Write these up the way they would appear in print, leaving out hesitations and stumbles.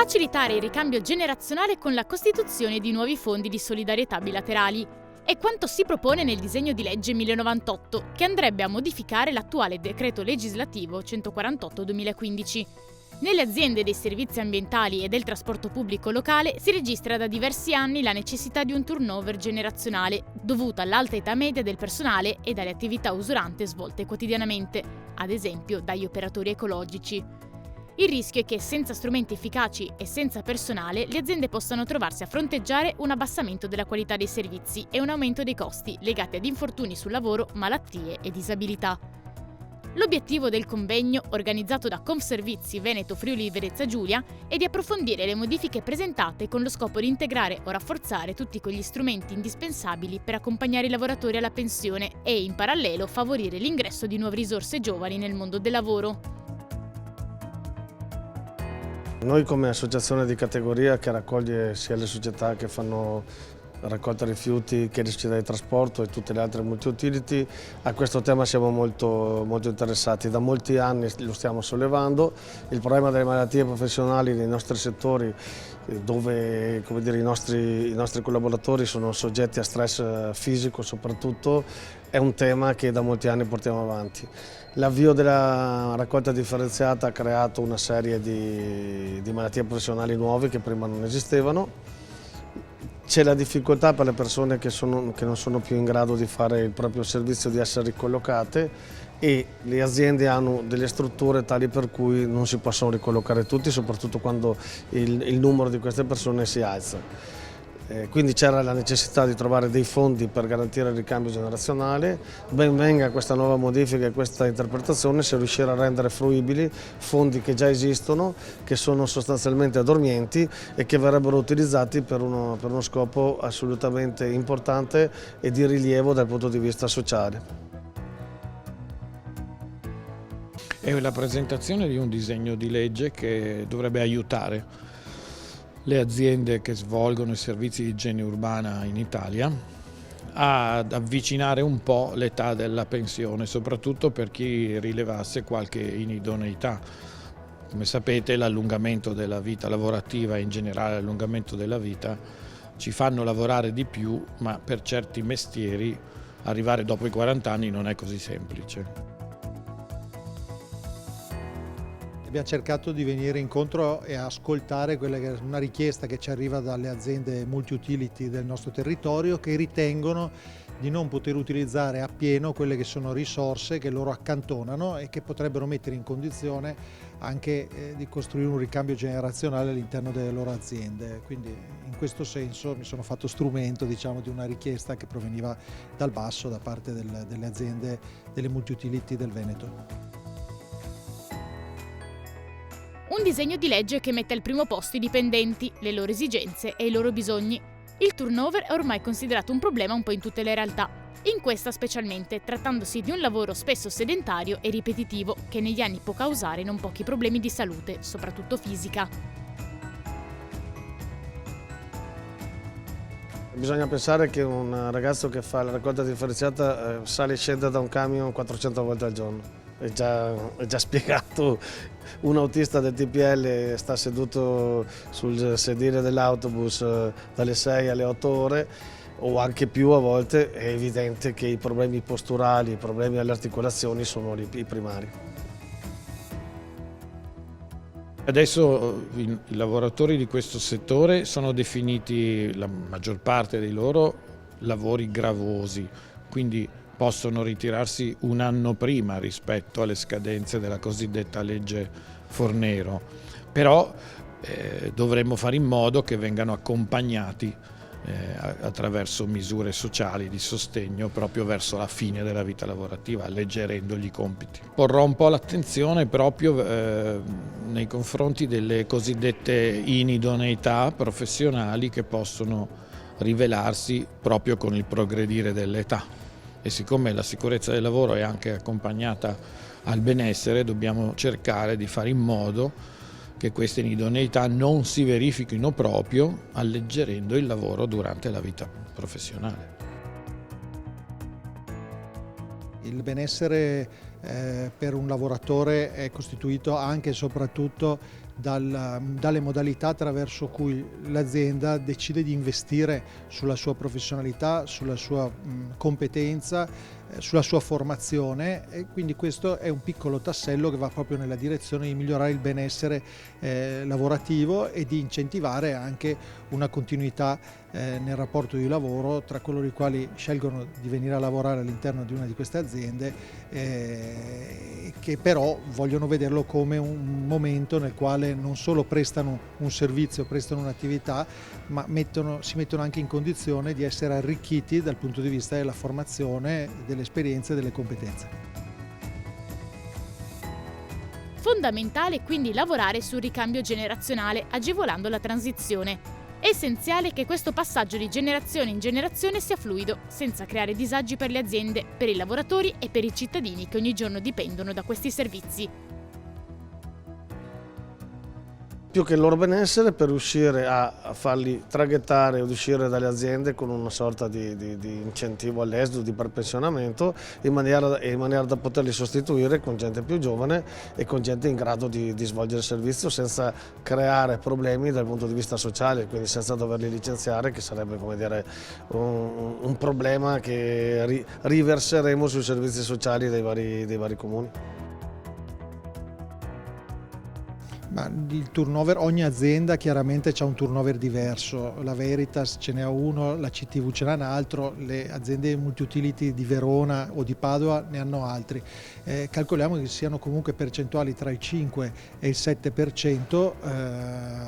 Facilitare il ricambio generazionale con la costituzione di nuovi fondi di solidarietà bilaterali. È quanto si propone nel disegno di legge 1098, che andrebbe a modificare l'attuale decreto legislativo 148/2015. Nelle aziende dei servizi ambientali e del trasporto pubblico locale si registra da diversi anni la necessità di un turnover generazionale, dovuta all'alta età media del personale e dalle attività usurante svolte quotidianamente, ad esempio dagli operatori ecologici. Il rischio è che senza strumenti efficaci e senza personale le aziende possano trovarsi a fronteggiare un abbassamento della qualità dei servizi e un aumento dei costi legati ad infortuni sul lavoro, malattie e disabilità. L'obiettivo del convegno, organizzato da Confservizi Veneto Friuli Venezia Giulia, è di approfondire le modifiche presentate con lo scopo di integrare o rafforzare tutti quegli strumenti indispensabili per accompagnare i lavoratori alla pensione e, in parallelo, favorire l'ingresso di nuove risorse giovani nel mondo del lavoro. Noi come associazione di categoria che raccoglie sia le società che fanno raccolta rifiuti che le società di trasporto e tutte le altre multi-utility, a questo tema siamo molto interessati. Da molti anni lo stiamo sollevando. Il problema delle malattie professionali nei nostri settori, dove i nostri collaboratori sono soggetti a stress fisico soprattutto, è un tema che da molti anni portiamo avanti. L'avvio della raccolta differenziata ha creato una serie di malattie professionali nuove che prima non esistevano. C'è la difficoltà per le persone che non sono più in grado di fare il proprio servizio di essere ricollocate, e le aziende hanno delle strutture tali per cui non si possono ricollocare tutti, soprattutto quando il numero di queste persone si alza. Quindi c'era la necessità di trovare dei fondi per garantire il ricambio generazionale. Ben venga questa nuova modifica e questa interpretazione se riuscire a rendere fruibili fondi che già esistono, che sono sostanzialmente dormienti e che verrebbero utilizzati per uno scopo assolutamente importante e di rilievo dal punto di vista sociale. È la presentazione di un disegno di legge che dovrebbe aiutare le aziende che svolgono i servizi di igiene urbana in Italia ad avvicinare un po' l'età della pensione, soprattutto per chi rilevasse qualche inidoneità. Come sapete, l'allungamento della vita lavorativa e in generale l'allungamento della vita ci fanno lavorare di più, ma per certi mestieri arrivare dopo i 40 anni non è così semplice. Abbiamo cercato di venire incontro e ascoltare quella che è una richiesta che ci arriva dalle aziende multi-utility del nostro territorio, che ritengono di non poter utilizzare appieno quelle che sono risorse che loro accantonano e che potrebbero mettere in condizione anche di costruire un ricambio generazionale all'interno delle loro aziende. Quindi in questo senso mi sono fatto strumento, diciamo, di una richiesta che proveniva dal basso da parte delle aziende delle multi-utility del Veneto. Un disegno di legge che mette al primo posto i dipendenti, le loro esigenze e i loro bisogni. Il turnover è ormai considerato un problema un po' in tutte le realtà, in questa specialmente, trattandosi di un lavoro spesso sedentario e ripetitivo che negli anni può causare non pochi problemi di salute, soprattutto fisica. Bisogna pensare che un ragazzo che fa la raccolta differenziata sale e scende da un camion 400 volte al giorno. È già spiegato. Un autista del TPL sta seduto sul sedile dell'autobus dalle 6 alle 8 ore o anche più a volte. È evidente che i problemi posturali, i problemi alle articolazioni sono i primari. Adesso i lavoratori di questo settore sono definiti, la maggior parte di loro, lavori gravosi, quindi possono ritirarsi un anno prima rispetto alle scadenze della cosiddetta legge Fornero, però dovremmo fare in modo che vengano accompagnati attraverso misure sociali di sostegno proprio verso la fine della vita lavorativa, alleggerendogli i compiti. Porrò un po' l'attenzione proprio nei confronti delle cosiddette inidoneità professionali che possono rivelarsi proprio con il progredire dell'età. E siccome la sicurezza del lavoro è anche accompagnata al benessere, dobbiamo cercare di fare in modo che queste inidoneità non si verifichino proprio alleggerendo il lavoro durante la vita professionale. Il benessere per un lavoratore è costituito anche e soprattutto dalle modalità attraverso cui l'azienda decide di investire sulla sua professionalità, sulla sua competenza, sulla sua formazione, e quindi questo è un piccolo tassello che va proprio nella direzione di migliorare il benessere lavorativo e di incentivare anche una continuità nel rapporto di lavoro tra coloro i quali scelgono di venire a lavorare all'interno di una di queste aziende, che però vogliono vederlo come un momento nel quale non solo prestano un servizio, prestano un'attività, ma si mettono anche in condizione di essere arricchiti dal punto di vista della formazione, delle esperienze e delle competenze. Fondamentale quindi lavorare sul ricambio generazionale, agevolando la transizione. È essenziale che questo passaggio di generazione in generazione sia fluido, senza creare disagi per le aziende, per i lavoratori e per i cittadini che ogni giorno dipendono da questi servizi. Più che il loro benessere, per riuscire a farli traghettare od uscire dalle aziende con una sorta di incentivo all'esodo, di prepensionamento, in maniera da poterli sostituire con gente più giovane e con gente in grado di svolgere il servizio senza creare problemi dal punto di vista sociale, quindi senza doverli licenziare, che sarebbe, come dire, un problema che riverseremo sui servizi sociali dei vari comuni. Ma il turnover, ogni azienda chiaramente ha un turnover diverso, la Veritas ce n'è uno, la CTV ce n'ha un altro, le aziende multiutility di Verona o di Padova ne hanno altri. Calcoliamo che siano comunque percentuali tra il 5 e il 7%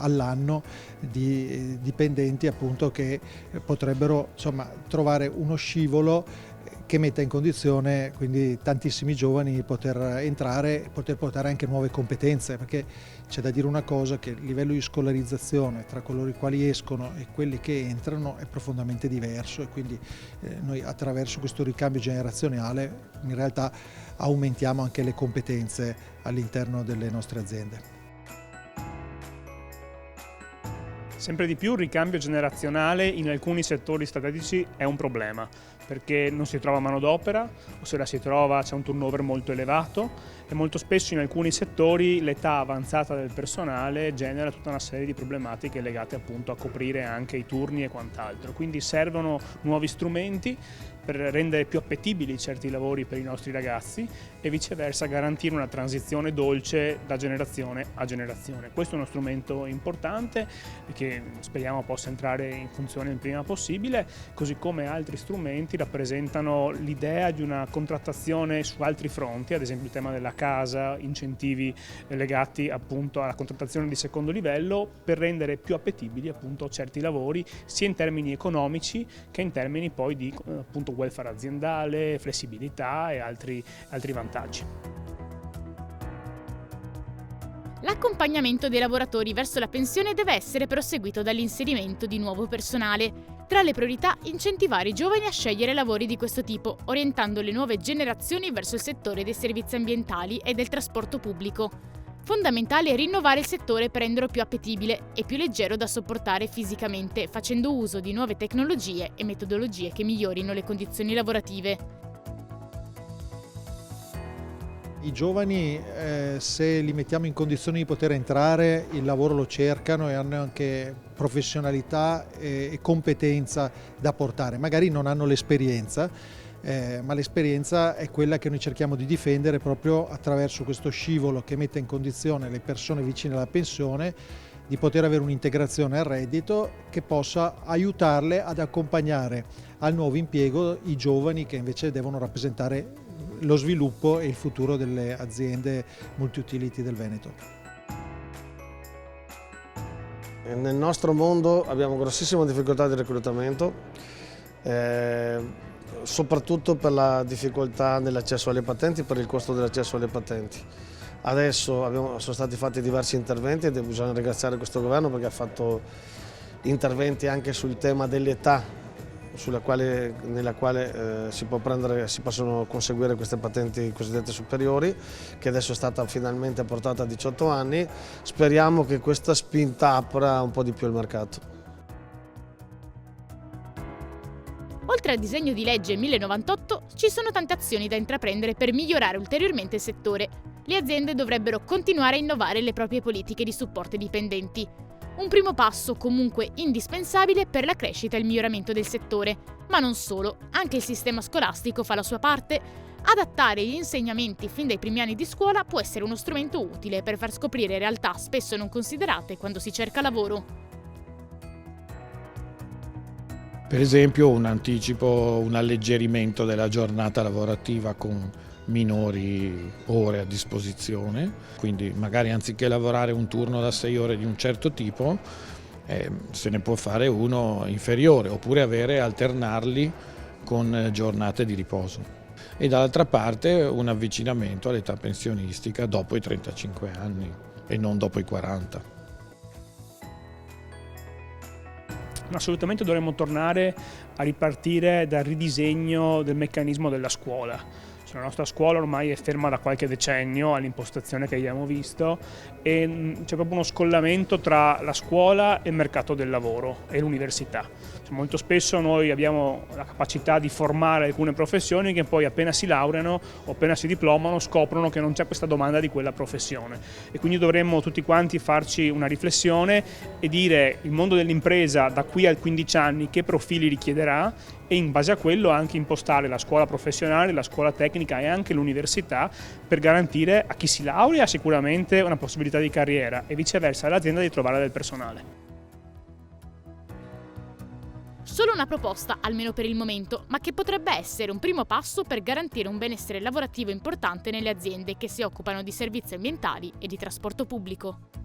all'anno di dipendenti, appunto, che potrebbero, insomma, trovare uno scivolo che metta in condizione quindi tantissimi giovani di poter entrare e poter portare anche nuove competenze, perché c'è da dire una cosa, che il livello di scolarizzazione tra coloro i quali escono e quelli che entrano è profondamente diverso, e quindi noi attraverso questo ricambio generazionale in realtà aumentiamo anche le competenze all'interno delle nostre aziende. Sempre di più il ricambio generazionale in alcuni settori strategici è un problema, perché non si trova manodopera, o se la si trova c'è un turnover molto elevato, e molto spesso in alcuni settori l'età avanzata del personale genera tutta una serie di problematiche legate appunto a coprire anche i turni e quant'altro. Quindi servono nuovi strumenti per rendere più appetibili certi lavori per i nostri ragazzi e viceversa garantire una transizione dolce da generazione a generazione. Questo è uno strumento importante che speriamo possa entrare in funzione il prima possibile, così come altri strumenti rappresentano l'idea di una contrattazione su altri fronti, ad esempio il tema della casa, incentivi legati appunto alla contrattazione di secondo livello, per rendere più appetibili appunto certi lavori, sia in termini economici che in termini poi di appunto welfare aziendale, flessibilità e altri vantaggi. L'accompagnamento dei lavoratori verso la pensione deve essere proseguito dall'inserimento di nuovo personale. Tra le priorità, incentivare i giovani a scegliere lavori di questo tipo, orientando le nuove generazioni verso il settore dei servizi ambientali e del trasporto pubblico. Fondamentale è rinnovare il settore per renderlo più appetibile e più leggero da sopportare fisicamente, facendo uso di nuove tecnologie e metodologie che migliorino le condizioni lavorative. I giovani, se li mettiamo in condizioni di poter entrare, il lavoro lo cercano e hanno anche professionalità e competenza da portare. Magari non hanno l'esperienza, ma l'esperienza è quella che noi cerchiamo di difendere proprio attraverso questo scivolo che mette in condizione le persone vicine alla pensione di poter avere un'integrazione al reddito che possa aiutarle ad accompagnare al nuovo impiego i giovani che invece devono rappresentare lo sviluppo e il futuro delle aziende multiutility del Veneto. Nel nostro mondo abbiamo grossissime difficoltà di reclutamento, soprattutto per la difficoltà nell'accesso alle patenti, per il costo dell'accesso alle patenti. Adesso sono stati fatti diversi interventi e bisogna ringraziare questo governo perché ha fatto interventi anche sul tema dell'età nella quale si possono conseguire queste patenti cosiddette superiori, che adesso è stata finalmente portata a 18 anni. Speriamo che questa spinta apra un po' di più il mercato. Oltre al disegno di legge 1098, ci sono tante azioni da intraprendere per migliorare ulteriormente il settore. Le aziende dovrebbero continuare a innovare le proprie politiche di supporto ai dipendenti. Un primo passo comunque indispensabile per la crescita e il miglioramento del settore. Ma non solo, anche il sistema scolastico fa la sua parte. Adattare gli insegnamenti fin dai primi anni di scuola può essere uno strumento utile per far scoprire realtà spesso non considerate quando si cerca lavoro. Per esempio un anticipo, un alleggerimento della giornata lavorativa con minori ore a disposizione, quindi magari anziché lavorare un turno da 6 ore di un certo tipo, se ne può fare uno inferiore, oppure alternarli con giornate di riposo. E dall'altra parte un avvicinamento all'età pensionistica dopo i 35 anni e non dopo i 40. Assolutamente dovremmo tornare a ripartire dal ridisegno del meccanismo della scuola. La nostra scuola ormai è ferma da qualche decennio all'impostazione che abbiamo visto e c'è proprio uno scollamento tra la scuola e il mercato del lavoro e l'università. Molto spesso noi abbiamo la capacità di formare alcune professioni che poi appena si laureano o appena si diplomano scoprono che non c'è questa domanda di quella professione e quindi dovremmo tutti quanti farci una riflessione e dire il mondo dell'impresa da qui a 15 anni che profili richiederà e in base a quello anche impostare la scuola professionale, la scuola tecnica e anche l'università per garantire a chi si laurea sicuramente una possibilità di carriera e viceversa all'azienda di trovare del personale. Solo una proposta, almeno per il momento, ma che potrebbe essere un primo passo per garantire un benessere lavorativo importante nelle aziende che si occupano di servizi ambientali e di trasporto pubblico.